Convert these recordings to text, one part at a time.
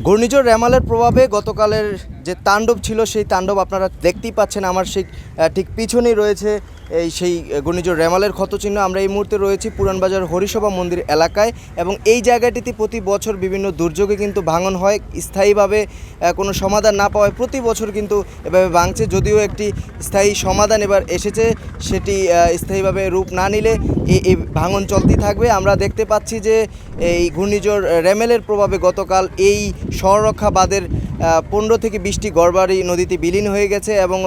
ঘূর্ণিঝড় রেমালের প্রভাবে গতকালের যে তাণ্ডব ছিল সেই তাণ্ডব আপনারা দেখতেই পাচ্ছেন। আমার সেই ঠিক পিছনেই রয়েছে সেই ঘূর্ণিঝড় রেমালের ক্ষতচিহ্ন। আমরা এই মুহূর্তে রয়েছি পুরানবাজার হরিসভা মন্দির এলাকায় এবং এই জায়গাটিতে প্রতি বছর বিভিন্ন দুর্যোগে কিন্তু ভাঙন হয়। স্থায়ীভাবে কোনো সমাধান না পাওয়ায় প্রতি বছর কিন্তু এভাবে ভাঙছে। যদিও একটি স্থায়ী সমাধান এবার এসেছে, সেটি স্থায়ীভাবে রূপ না নিলে এই ভাঙন চলতেই থাকবে। আমরা দেখতে পাচ্ছি যে এই ঘূর্ণিঝড় রেমেলের প্রভাবে গতকাল এই শহররক্ষা বাঁধের 15 থেকে 20টি ঘরবাড়ি নদীতে বিলীন হয়ে গেছে এবং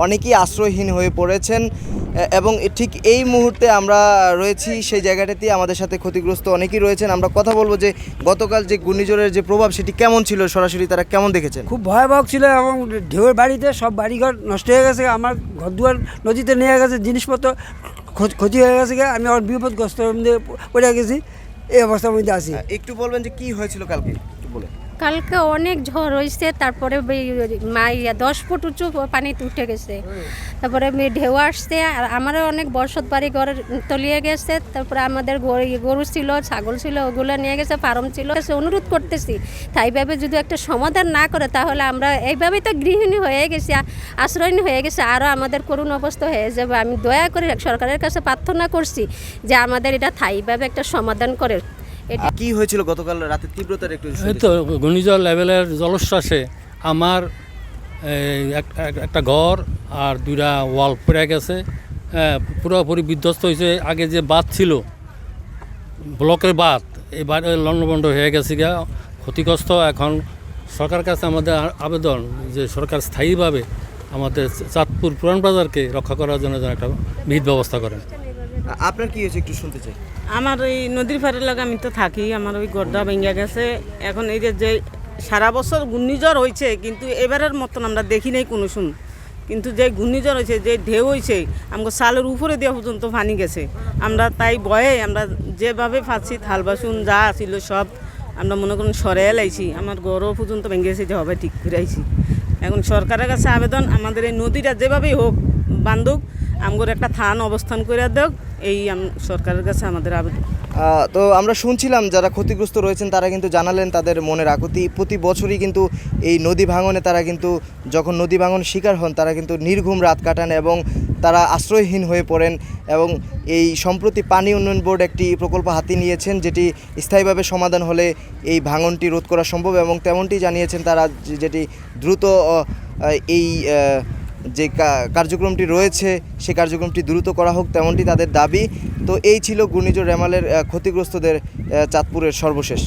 অনেকেই আশ্রয়হীন হয়ে পড়েছেন। এবং ঠিক এই মুহূর্তে আমরা রয়েছি সেই জায়গাটাতে, আমাদের সাথে ক্ষতিগ্রস্ত অনেকেই রয়েছেন। আমরা কথা বলবো যে গতকাল যে ঘূর্ণিঝড়ের যে প্রভাব সেটি কেমন ছিল, সরাসরি তারা কেমন দেখেছেন। খুব ভয়াবহ ছিল এবং ঢেউয়ের বাড়িতে সব বাড়িঘর নষ্ট হয়ে গেছে। আমার ঘরদুয়ার নদীতে নিয়ে গেছে, জিনিসপত্র ক্ষতি হয়ে গেছে। আমি আমার বিপদগ্রস্ত পড়ে গেছি, এই অবস্থার মধ্যে আছি। একটু বলবেন যে কি হয়েছিল কালকে, একটু বলে। কালকে অনেক ঝড় হয়েছে, তারপরে 10 ফুট উঁচু পানিতে উঠে গেছে। তারপরে ঢেউ আসছে, আর আমারও অনেক বসত বাড়ি ঘর তলিয়ে গেছে। তারপরে আমাদের গরু ছিল, ছাগল ছিল, ওগুলো নিয়ে গেছে, ফার্ম ছিল। অনুরোধ করতেছি তাইভাবে যদি একটা সমাধান না করে, তাহলে আমরা এইভাবেই তো গৃহিণী হয়ে গেছি, আশ্রয়হীন হয়ে গেছে, আরও আমাদের করুণ অবস্থা হয়ে যাবে। আমি দয়া করে সরকারের কাছে প্রার্থনা করছি যে আমাদের এটা স্থায়ীভাবে একটা সমাধান করে। কি হয়েছিল গতকাল রাতে তীব্রতার একটু? এই তো ঘূর্ণিঝড় লেভেলের জলোচ্ছ্বাসে আমার একটা ঘর আর 2টা ওয়াল পড়ে গেছে, পুরোপুরি বিধ্বস্ত হয়েছে। আগে যে বাঁধ ছিল, ব্লকের বাঁধ, এই বাঁধ লণ্ডভণ্ড হয়ে গেছে গা, ক্ষতিগ্রস্ত। এখন সরকারের কাছে আমাদের আবেদন যে সরকার স্থায়ীভাবে আমাদের চাঁদপুর পুরান বাজারকে রক্ষা করার জন্য যেন একটা বিহিত ব্যবস্থা করেন। আপনার কি হয়েছে একটু শুনতে চাই। আমার ওই নদীর পাড়ের লাগে আমি তো থাকি, আমার ওই গড়দা ভেঙে গেছে। এখন এই যে সারা বছর ঘূর্ণিঝড় হয়েছে, কিন্তু এবারের মতন আমরা দেখি নাই কোনো কিন্তু যে ঘূর্ণিঝড় হয়েছে, যে ঢেউ হয়েছে, আমাকে সালের উপরে দেওয়া পর্যন্ত পানি গেছে। আমরা তাই ভয়ে আমরা যেভাবে পাচ্ছি থাল বাসন যা ছিল সব আমরা মনে করুন সরে এলাইছি। আমার গড়ও পর্যন্ত ভেঙে গেছে, যে হবে ঠিক করে আইছি। এখন সরকারের কাছে আবেদন, আমাদের এই নদীটা যেভাবেই হোক বান্ধব, আমগর একটা থান অবস্থান করে দেখ, এই সরকারের কাছে আমাদের আবেদন। তো আমরা শুনছিলাম যারা ক্ষতিগ্রস্ত রয়েছেন তারা কিন্তু জানালেন তাদের মনের আকুতি। প্রতি বছরই কিন্তু এই নদী ভাঙনে তারা কিন্তু যখন নদী ভাঙন শিকার হন তারা কিন্তু নির্ঘুম রাত কাটান এবং তারা আশ্রয়হীন হয়ে পড়েন। এবং এই সম্প্রতি পানি উন্নয়ন বোর্ড একটি প্রকল্প হাতে নিয়েছেন, যেটি স্থায়ীভাবে সমাধান হলে এই ভাঙনটি রোধ করা সম্ভব এবং তেমনটি জানিয়েছেন তারা, যেটি দ্রুত এই যে কার্যক্রমটি রয়েছে সেই কার্যক্রমটি দ্রুত করা হোক, তেমনটি তাদের দাবি। তো এই ছিল ঘূর্ণিঝড় রেমালের ক্ষতিগ্রস্তদের চাঁদপুরের সর্বশেষ।